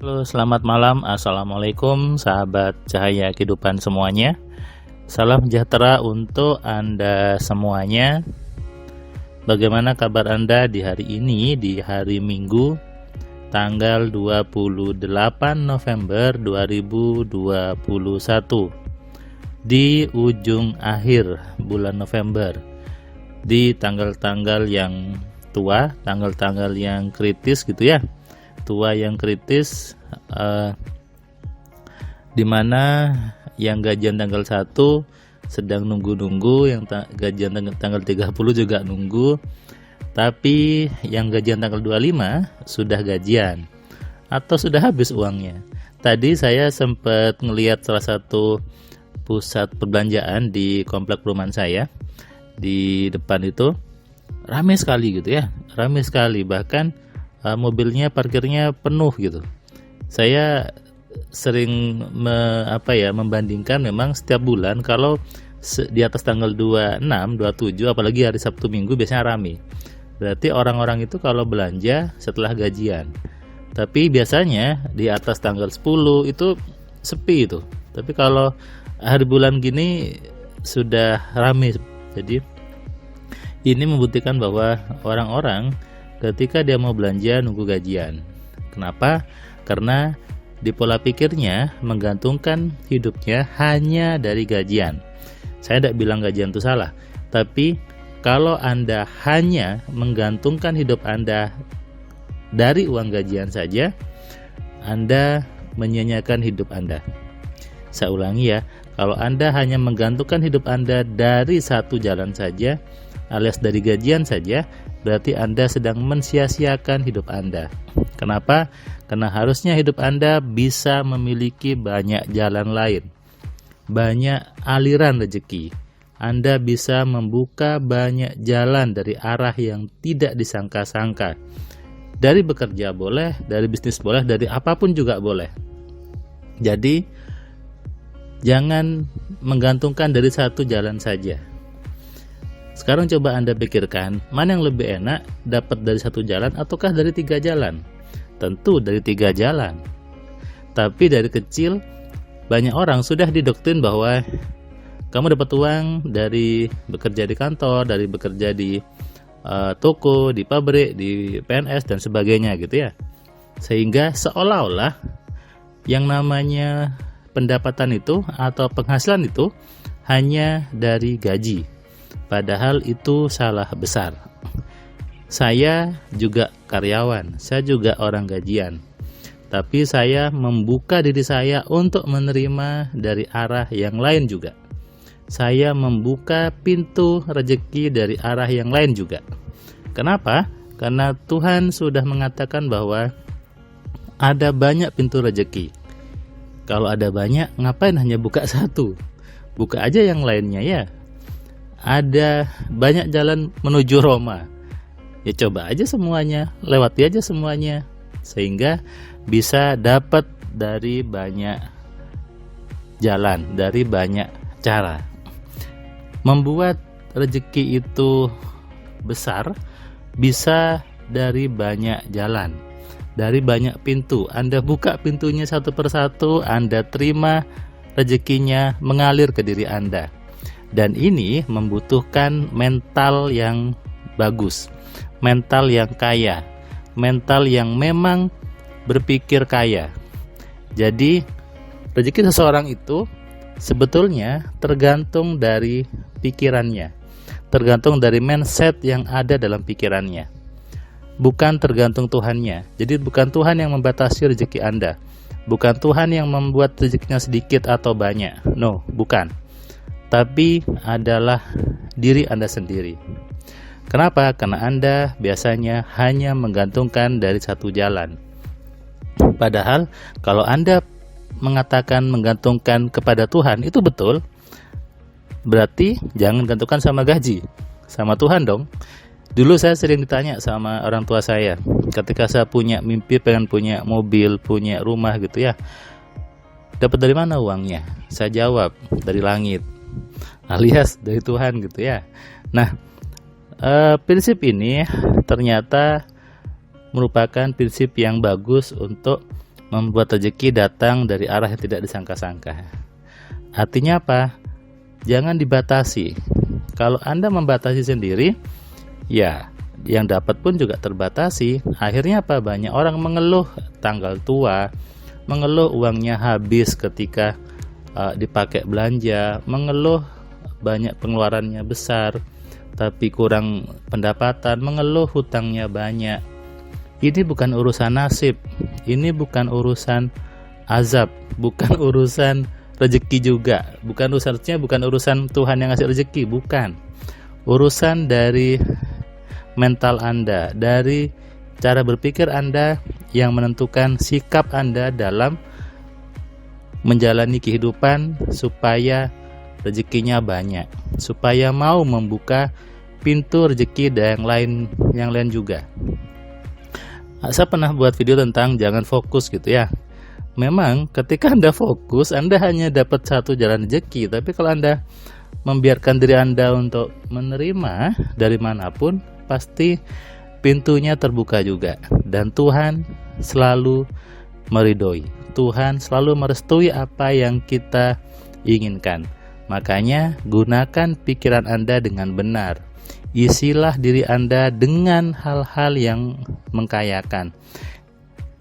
Halo, selamat malam. Assalamualaikum, sahabat cahaya kehidupan semuanya. Salam sejahtera untuk Anda semuanya. Bagaimana kabar Anda di hari ini, di hari Minggu, tanggal 28 November 2021, di ujung akhir bulan November, di tanggal-tanggal yang tua, tanggal-tanggal yang kritis gitu ya. Tua yang kritis, dimana yang gajian tanggal 1 sedang nunggu-nunggu, yang gajian tanggal 30 juga nunggu, tapi yang gajian tanggal 25 sudah gajian atau sudah habis uangnya. Tadi saya sempat ngelihat salah satu pusat perbelanjaan di komplek perumahan saya, di depan itu ramai sekali gitu ya, ramai sekali, bahkan mobilnya parkirnya penuh gitu. Saya sering membandingkan, memang setiap bulan kalau di atas tanggal 26, 27, apalagi hari Sabtu Minggu biasanya rame. Berarti orang-orang itu kalau belanja setelah gajian. Tapi biasanya di atas tanggal 10 itu sepi itu. Tapi kalau hari bulan gini sudah rame. Jadi ini membuktikan bahwa orang-orang ketika dia mau belanja nunggu gajian. Kenapa? Karena di pola pikirnya menggantungkan hidupnya hanya dari gajian. Saya tidak bilang gajian itu salah, tapi kalau Anda hanya menggantungkan hidup Anda dari uang gajian saja, Anda menyia-nyiakan hidup Anda. Saya ulangi ya, kalau Anda hanya menggantungkan hidup Anda dari satu jalan saja, alias dari gajian saja, berarti Anda sedang mensia-siakan hidup Anda. Kenapa? Karena harusnya hidup Anda bisa memiliki banyak jalan lain, banyak aliran rezeki. Anda bisa membuka banyak jalan dari arah yang tidak disangka-sangka. Dari bekerja boleh, dari bisnis boleh, dari apapun juga boleh. Jadi jangan menggantungkan dari satu jalan saja. Sekarang coba Anda pikirkan, mana yang lebih enak, dapat dari satu jalan ataukah dari 3 jalan? Tentu dari 3 jalan. Tapi dari kecil banyak orang sudah didoktrin bahwa kamu dapat uang dari bekerja di kantor, dari bekerja di toko, di pabrik, di PNS dan sebagainya gitu ya. Sehingga seolah-olah yang namanya pendapatan itu atau penghasilan itu hanya dari gaji. Padahal itu salah besar. Saya juga karyawan, saya juga orang gajian. Tapi saya membuka diri saya untuk menerima dari arah yang lain juga. Saya membuka pintu rezeki dari arah yang lain juga. Kenapa? Karena Tuhan sudah mengatakan bahwa ada banyak pintu rezeki. Kalau ada banyak, ngapain hanya buka satu? Buka aja yang lainnya ya. Ada banyak jalan menuju Roma. Ya coba aja semuanya, lewati aja semuanya, sehingga bisa dapat dari banyak jalan, dari banyak cara. Membuat rezeki itu besar bisa dari banyak jalan, dari banyak pintu. Anda buka pintunya satu persatu, Anda terima rezekinya mengalir ke diri Anda. Dan ini membutuhkan mental yang bagus, mental yang kaya, mental yang memang berpikir kaya. Jadi rezeki seseorang itu sebetulnya tergantung dari pikirannya, tergantung dari mindset yang ada dalam pikirannya, bukan tergantung Tuhannya. Jadi bukan Tuhan yang membatasi rezeki Anda, bukan Tuhan yang membuat rezekinya sedikit atau banyak. No, bukan. Tapi adalah diri Anda sendiri. Kenapa? Karena Anda biasanya hanya menggantungkan dari satu jalan. Padahal kalau Anda mengatakan menggantungkan kepada Tuhan, itu betul. Berarti jangan gantungkan sama gaji, sama Tuhan dong. Dulu saya sering ditanya sama orang tua saya, ketika saya punya mimpi pengen punya mobil, punya rumah gitu ya, dapat dari mana uangnya? Saya jawab, dari langit, alias dari Tuhan gitu ya. Nah, prinsip ini ternyata merupakan prinsip yang bagus untuk membuat rezeki datang dari arah yang tidak disangka-sangka. Artinya apa? Jangan dibatasi. Kalau Anda membatasi sendiri, ya yang dapat pun juga terbatasi. Akhirnya apa? Banyak orang mengeluh tanggal tua, mengeluh uangnya habis ketika dipakai belanja, mengeluh banyak pengeluarannya besar tapi kurang pendapatan, mengeluh hutangnya banyak. Ini bukan urusan nasib, ini bukan urusan azab, bukan urusan rezeki juga, bukan urusan Tuhan yang ngasih rezeki, bukan. Urusan dari mental Anda, dari cara berpikir Anda yang menentukan sikap Anda dalam menjalani kehidupan supaya rezekinya banyak, supaya mau membuka pintu rezeki dan yang lain juga. Saya pernah buat video tentang jangan fokus gitu ya. Memang ketika Anda fokus, Anda hanya dapat satu jalan rezeki. Tapi kalau Anda membiarkan diri Anda untuk menerima dari manapun, pasti pintunya terbuka juga. Dan Tuhan selalu meridhoi. Tuhan selalu merestui apa yang kita inginkan. Makanya gunakan pikiran Anda dengan benar. Isilah diri Anda dengan hal-hal yang mengkayakan.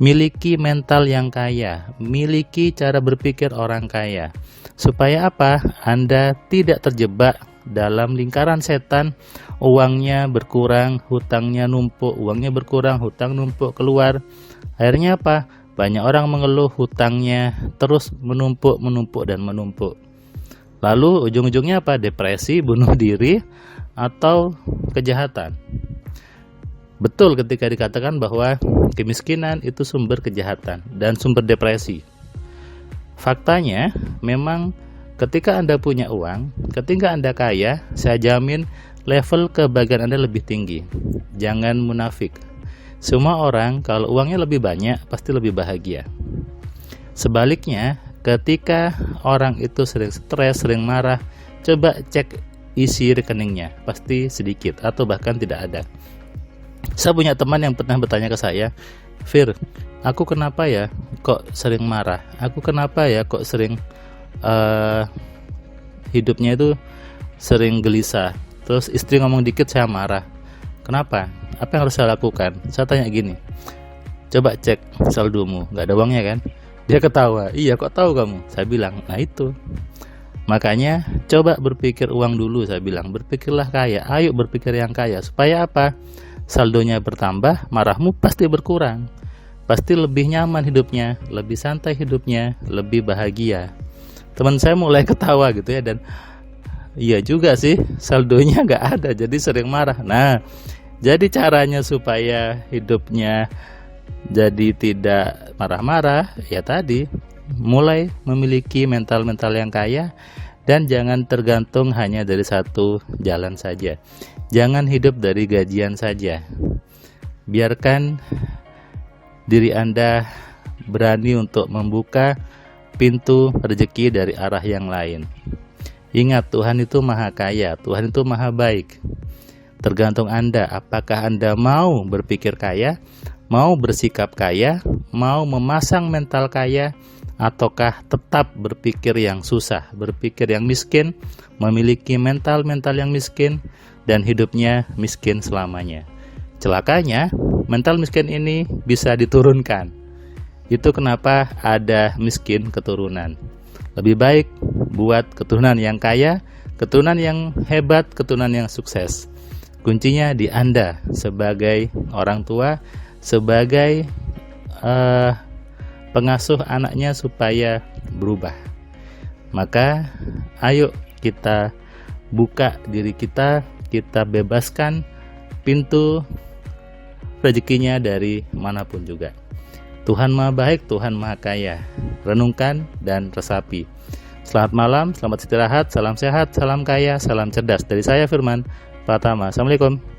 Miliki mental yang kaya, miliki cara berpikir orang kaya. Supaya apa? Anda tidak terjebak dalam lingkaran setan, uangnya berkurang, hutangnya numpuk, uangnya berkurang, hutang numpuk keluar. Akhirnya apa? Banyak orang mengeluh hutangnya terus menumpuk dan menumpuk. Lalu ujung-ujungnya apa? Depresi, bunuh diri, atau kejahatan. Betul ketika dikatakan bahwa kemiskinan itu sumber kejahatan dan sumber depresi. Faktanya memang ketika Anda punya uang, ketika Anda kaya, saya jamin level kebahagiaan Anda lebih tinggi. Jangan munafik. Semua orang kalau uangnya lebih banyak pasti lebih bahagia. Sebaliknya, ketika orang itu sering stres, sering marah, coba cek isi rekeningnya, pasti sedikit atau bahkan tidak ada. Saya punya teman yang pernah bertanya ke saya, "Fir, aku kenapa ya kok sering marah? Aku kenapa ya kok sering hidupnya itu sering gelisah. Terus istri ngomong dikit saya marah. Kenapa? Apa yang harus saya lakukan?" Saya tanya gini, "Coba cek saldomu, nggak ada uangnya kan?" Dia ketawa, "Iya, kok tahu kamu?" Saya bilang, "Nah itu. Makanya coba berpikir uang dulu," saya bilang. "Berpikirlah kaya, ayo berpikir yang kaya. Supaya apa? Saldonya bertambah, marahmu pasti berkurang. Pasti lebih nyaman hidupnya, lebih santai hidupnya, lebih bahagia." Teman saya mulai ketawa gitu ya, dan iya juga sih, saldonya nggak ada, jadi sering marah. Nah, jadi caranya supaya hidupnya jadi tidak marah-marah, ya tadi, mulai memiliki mental-mental yang kaya. Dan jangan tergantung hanya dari satu jalan saja. Jangan hidup dari gajian saja. Biarkan diri Anda berani untuk membuka pintu rezeki dari arah yang lain. Ingat, Tuhan itu maha kaya, Tuhan itu maha baik. Tergantung Anda, apakah Anda mau berpikir kaya, mau bersikap kaya, mau memasang mental kaya, ataukah tetap berpikir yang susah, berpikir yang miskin, memiliki mental-mental yang miskin, dan hidupnya miskin selamanya. Celakanya, mental miskin ini bisa diturunkan. Itu kenapa ada miskin keturunan. Lebih baik buat keturunan yang kaya, keturunan yang hebat, keturunan yang sukses. Kuncinya di Anda sebagai orang tua, sebagai pengasuh anaknya supaya berubah. Maka ayo kita buka diri kita, kita bebaskan pintu rezekinya dari manapun juga. Tuhan maha baik, Tuhan maha kaya. Renungkan dan resapi. Selamat malam, selamat istirahat, salam sehat, salam kaya, salam cerdas. Dari saya Firman Pratama. Assalamualaikum.